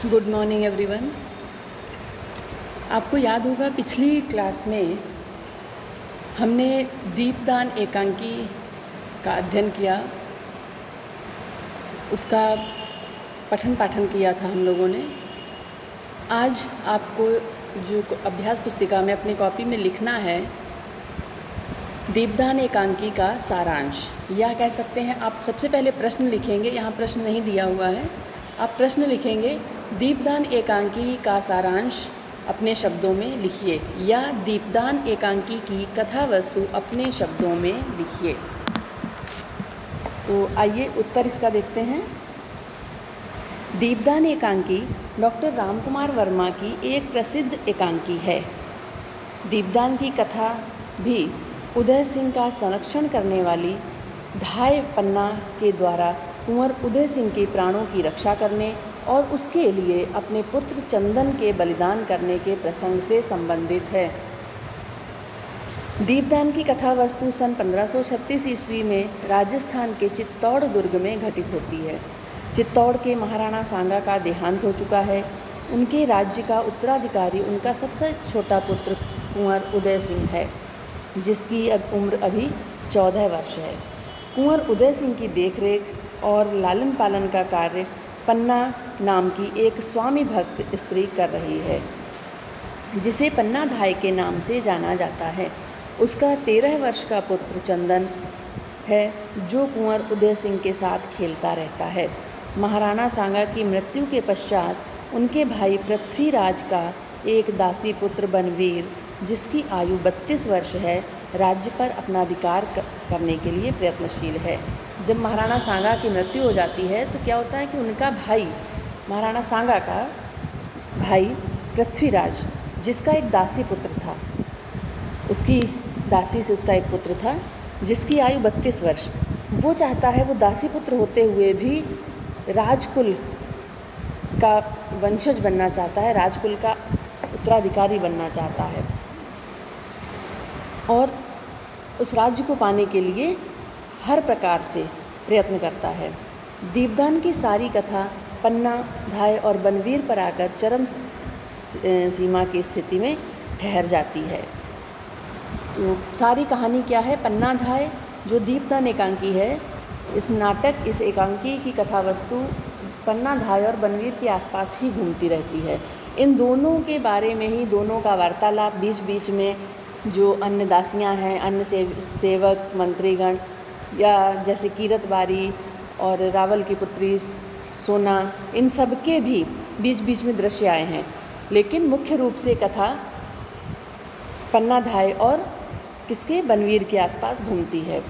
Good morning everyone. आपको याद होगा पिछली क्लास में हमने दीपदान एकांकी का अध्ययन किया, उसका पठन पाठन किया था हम लोगों ने। आज आपको जो अभ्यास पुस्तिका में अपनी कॉपी में लिखना है दीपदान एकांकी का सारांश, या कह सकते हैं आप सबसे पहले प्रश्न लिखेंगे। यहाँ प्रश्न नहीं दिया हुआ है, आप प्रश्न लिखेंगे दीपदान एकांकी का सारांश अपने शब्दों में लिखिए, या दीपदान एकांकी की कथा वस्तु अपने शब्दों में लिखिए। तो आइए उत्तर इसका देखते हैं। दीपदान एकांकी डॉक्टर रामकुमार वर्मा की एक प्रसिद्ध एकांकी है। दीपदान की कथा भी उदय सिंह का संरक्षण करने वाली धाय पन्ना के द्वारा कुंवर उदय सिंह के प्राणों की रक्षा करने और उसके लिए अपने पुत्र चंदन के बलिदान करने के प्रसंग से संबंधित है। दीपदान की कथा वस्तु सन 1536 ईस्वी में राजस्थान के चित्तौड़ दुर्ग में घटित होती है। चित्तौड़ के महाराणा सांगा का देहांत हो चुका है। उनके राज्य का उत्तराधिकारी उनका सबसे छोटा पुत्र कुंवर उदय सिंह है, जिसकी उम्र अभी 14 वर्ष है। कुंवर उदय सिंह की देखरेख और लालन पालन का कार्य पन्ना नाम की एक स्वामी भक्त स्त्री कर रही है, जिसे पन्ना धाय के नाम से जाना जाता है। उसका 13 वर्ष का पुत्र चंदन है, जो कुंवर उदय सिंह के साथ खेलता रहता है। महाराणा सांगा की मृत्यु के पश्चात उनके भाई पृथ्वीराज का एक दासी पुत्र बनवीर, जिसकी आयु 32 वर्ष है, राज्य पर अपना अधिकार करने के लिए प्रयत्नशील है। जब महाराणा सांगा की मृत्यु हो जाती है तो क्या होता है कि उनका भाई, महाराणा सांगा का भाई पृथ्वीराज, जिसका एक दासी पुत्र था, उसकी दासी से उसका एक पुत्र था जिसकी आयु 32 वर्ष, वो चाहता है, वो दासी पुत्र होते हुए भी राजकुल का वंशज बनना चाहता है, राजकुल का उत्तराधिकारी बनना चाहता है, और उस राज्य को पाने के लिए हर प्रकार से प्रयत्न करता है। दीपदान की सारी कथा पन्ना, धाय और बनवीर पर आकर चरम सीमा की स्थिति में ठहर जाती है। तो सारी कहानी क्या है? पन्ना धाय जो दीपदान एकांकी है, इस नाटक, इस एकांकी की कथा वस्तु पन्ना धाय और बनवीर के आसपास ही घूमती रहती है। इन दोनों के बारे में ही दोनों का वार्तालाप, बीच बीच में जो अन्य दासियां हैं, अन्य सेवक मंत्रीगण, या जैसे कीरत बारी और रावल की पुत्री सोना, इन सब के भी बीच बीच में दृश्य आए हैं, लेकिन मुख्य रूप से कथा पन्ना धाय और किसके, बनवीर के आसपास घूमती है।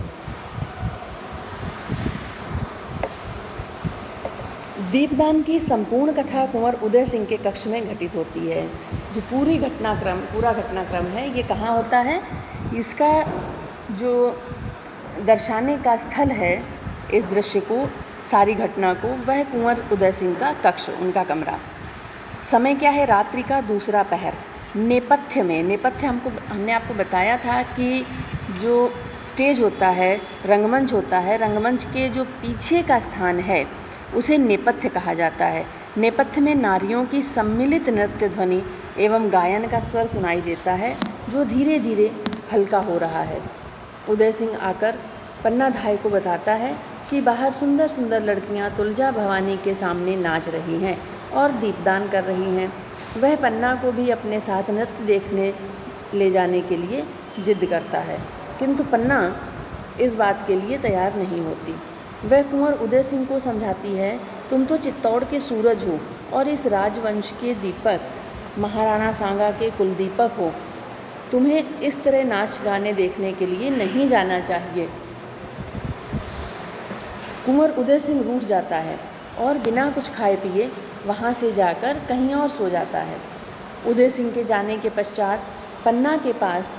दीपदान की संपूर्ण कथा कुंवर उदय सिंह के कक्ष में घटित होती है। जो पूरा घटनाक्रम है, ये कहाँ होता है? इसका जो दर्शाने का स्थल है इस दृश्य को, सारी घटना को, वह कुंवर उदय सिंह का कक्ष, उनका कमरा। समय क्या है? रात्रि का दूसरा पहर। नेपथ्य हमने आपको बताया था कि जो स्टेज होता है, रंगमंच होता है, रंगमंच के जो पीछे का स्थान है उसे नेपथ्य कहा जाता है। नेपथ्य में नारियों की सम्मिलित नृत्य ध्वनि एवं गायन का स्वर सुनाई देता है, जो धीरे धीरे हल्का हो रहा है। उदय सिंह आकर पन्ना धाय को बताता है कि बाहर सुंदर सुंदर लड़कियां तुलजा भवानी के सामने नाच रही हैं और दीपदान कर रही हैं। वह पन्ना को भी अपने साथ नृत्य देखने ले जाने के लिए जिद करता है, किंतु पन्ना इस बात के लिए तैयार नहीं होती। वह कुंवर उदय सिंह को समझाती है, तुम तो चित्तौड़ के सूरज हो और इस राजवंश के दीपक, महाराणा सांगा के कुलदीपक हो, तुम्हें इस तरह नाच गाने देखने के लिए नहीं जाना चाहिए। कुंवर उदय सिंह रूठ जाता है और बिना कुछ खाए पिए वहाँ से जाकर कहीं और सो जाता है। उदय सिंह के जाने के पश्चात पन्ना के पास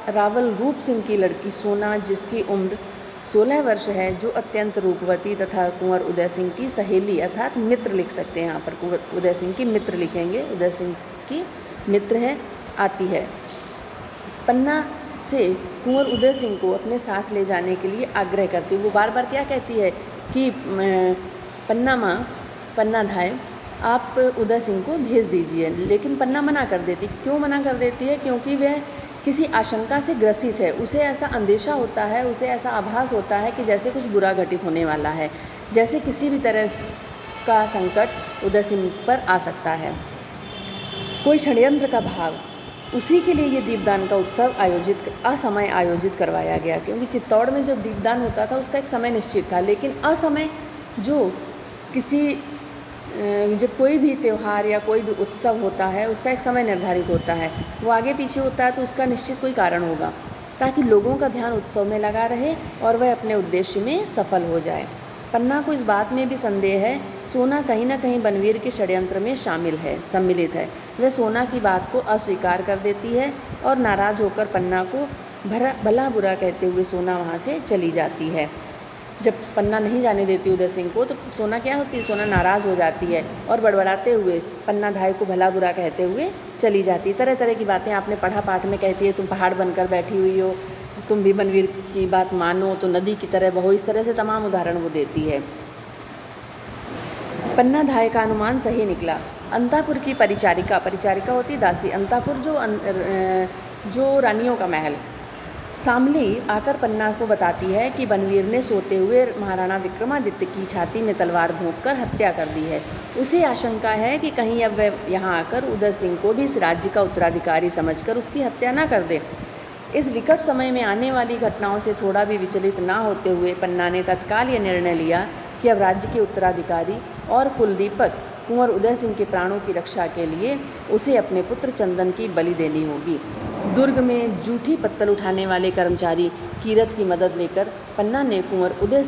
रावल रूप सिंह की लड़की सोना, जिसकी उम्र 16 वर्ष है, जो अत्यंत रूपवती तथा कुंवर उदय सिंह की सहेली अर्थात मित्र लिख सकते हैं, यहाँ पर कुंवर उदय सिंह की मित्र लिखेंगे, उदय सिंह की मित्र है, आती है। पन्ना से कुंवर उदय सिंह को अपने साथ ले जाने के लिए आग्रह करती है। वो बार बार क्या कहती है कि पन्ना धाय, आप उदय सिंह को भेज दीजिए। लेकिन पन्ना मना कर देती। क्यों मना कर देती है? क्योंकि वह किसी आशंका से ग्रसित है। उसे ऐसा अंदेशा होता है, उसे ऐसा आभास होता है कि जैसे कुछ बुरा घटित होने वाला है, जैसे किसी भी तरह का संकट उदय सिंह पर आ सकता है, कोई षड्यंत्र का भाव। उसी के लिए ये दीपदान का उत्सव असमय आयोजित करवाया गया, क्योंकि चित्तौड़ में जो दीपदान होता था उसका एक समय निश्चित था, लेकिन असमय जो किसी जब कोई भी त्यौहार या कोई भी उत्सव होता है उसका एक समय निर्धारित होता है, वो आगे पीछे होता है तो उसका निश्चित कोई कारण होगा, ताकि लोगों का ध्यान उत्सव में लगा रहे और वह अपने उद्देश्य में सफल हो जाए। पन्ना को इस बात में भी संदेह है, सोना कहीं न कहीं बनवीर के षड्यंत्र में सम्मिलित है। वह सोना की बात को अस्वीकार कर देती है और नाराज़ होकर पन्ना को भला बुरा कहते हुए सोना वहाँ से चली जाती है। जब पन्ना नहीं जाने देती उदय सिंह को, तो सोना क्या होती है? सोना नाराज़ हो जाती है और बड़बड़ाते हुए पन्ना धाय को भला बुरा कहते हुए चली जाती। तरह तरह की बातें आपने पढ़ा, पाठ में कहती है, तुम पहाड़ बनकर बैठी हुई हो, तुम भी बनवीर की बात मानो तो नदी की तरह बहो। इस तरह से तमाम उदाहरण वो देती है। पन्ना धाय का अनुमान सही निकला। अंतापुर की परिचारिका होती दासी, अंतापुर जो रानियों का महल, शामली आकर पन्ना को बताती है कि बनवीर ने सोते हुए महाराणा विक्रमादित्य की छाती में तलवार भोंककर हत्या कर दी है। उसे आशंका है कि कहीं अब वह यहाँ आकर उदय सिंह को भी इस राज्य का उत्तराधिकारी समझकर उसकी हत्या न कर दे। इस विकट समय में आने वाली घटनाओं से थोड़ा भी विचलित ना होते हुए पन्ना ने तत्काल यह निर्णय लिया कि अब राज्य के उत्तराधिकारी और कुलदीपक कुंवर उदय सिंह के प्राणों की रक्षा के लिए उसे अपने पुत्र चंदन की बलि देनी होगी। दुर्ग में जूठी पत्तल उठाने वाले कर्मचारी कीरत की मदद लेकर पन्ना ने कुंवर उदय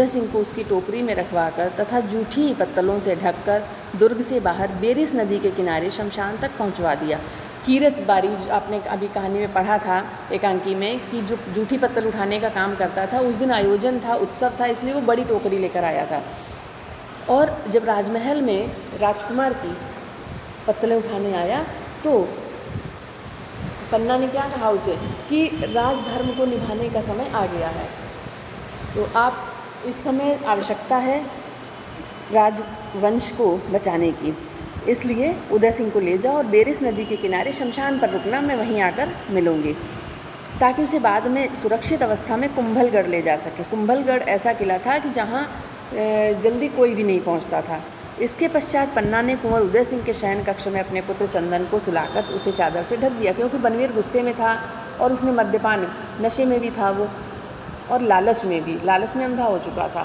सिंह को उसकी टोकरी में रखवाकर तथा जूठी पत्तलों से ढककर दुर्ग से बाहर बेरिस नदी के किनारे शमशान तक पहुंचवा दिया। कीरत बारी, आपने अभी कहानी में पढ़ा था एकांकी में, कि जो जूठी पत्तल उठाने का काम करता था, उस दिन आयोजन था, उत्सव था, इसलिए वो बड़ी टोकरी लेकर आया था। और जब राजमहल में राजकुमार की पत्तलें उठाने आया तो पन्ना ने क्या कहा उसे कि राजधर्म को निभाने का समय आ गया है, तो आप इस समय आवश्यकता है राजवंश को बचाने की, इसलिए उदय सिंह को ले जाओ और बेरिस नदी के किनारे शमशान पर रुकना, मैं वहीं आकर मिलूँगी, ताकि उसे बाद में सुरक्षित अवस्था में कुंभलगढ़ ले जा सके। कुंभलगढ़ ऐसा किला था कि जहाँ जल्दी कोई भी नहीं पहुँचता था। इसके पश्चात पन्ना ने कुंवर उदय सिंह के शयन कक्ष में अपने पुत्र चंदन को सुलाकर उसे चादर से ढक दिया, क्योंकि बनवीर गुस्से में था और उसने मद्यपान, नशे में भी था वो, और लालच में अंधा हो चुका था।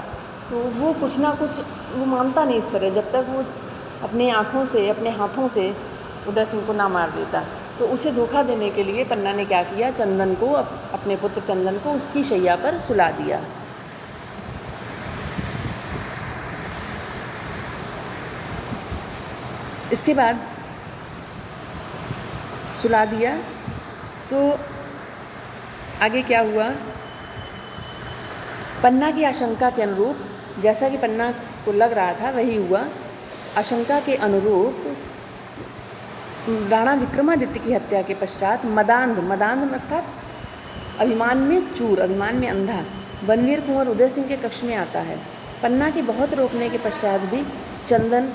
तो वो कुछ ना कुछ वो मानता नहीं इस तरह, जब तक वो अपने आँखों से, अपने हाथों से उदय सिंह को ना मार देता। तो उसे धोखा देने के लिए पन्ना ने क्या किया, चंदन को, अपने पुत्र चंदन को उसकी शैया पर सुला दिया। इसके बाद सुला दिया तो आगे क्या हुआ, पन्ना की आशंका के अनुरूप, जैसा कि पन्ना को लग रहा था वही हुआ। आशंका के अनुरूप राणा विक्रमादित्य की हत्या के पश्चात मदांध अर्थात अभिमान में चूर, अभिमान में अंधा, बनवीर कुंवर उदय सिंह के कक्ष में आता है। पन्ना के बहुत रोकने के पश्चात भी चंदन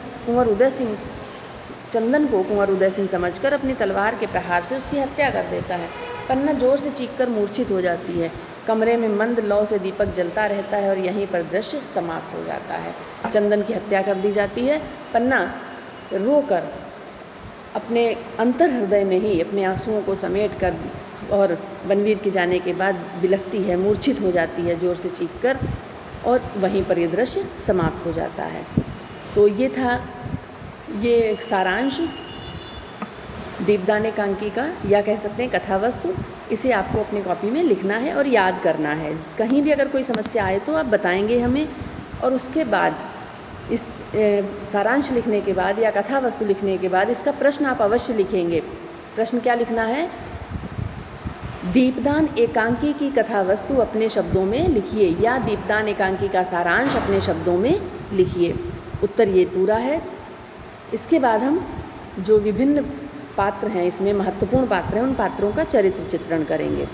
को कुंवर उदय सिंह समझकर अपनी तलवार के प्रहार से उसकी हत्या कर देता है। पन्ना जोर से चीखकर मूर्छित हो जाती है। कमरे में मंद लौ से दीपक जलता रहता है और यहीं पर दृश्य समाप्त हो जाता है। चंदन की हत्या कर दी जाती है। पन्ना रोकर अपने अंतर हृदय में ही अपने आंसुओं को समेट कर और बनवीर के जाने के बाद बिलखती है, मूर्छित हो जाती है जोर से चीखकर, और वहीं पर ये दृश्य समाप्त हो जाता है। तो ये था ये सारांश दीपदान एकांकी का, या कह सकते हैं कथावस्तु। इसे आपको अपनी कॉपी में लिखना है और याद करना है। कहीं भी अगर कोई समस्या आए तो आप बताएंगे हमें, और उसके बाद इस सारांश लिखने के बाद या कथावस्तु लिखने के बाद इसका प्रश्न आप अवश्य लिखेंगे। प्रश्न क्या लिखना है, दीपदान एकांकी की कथावस्तु अपने शब्दों में लिखिए, या दीपदान एकांकी का सारांश अपने शब्दों में लिखिए। उत्तर ये पूरा है। इसके बाद हम जो विभिन्न पात्र हैं, इसमें महत्वपूर्ण पात्र हैं, उन पात्रों का चरित्र चित्रण करेंगे।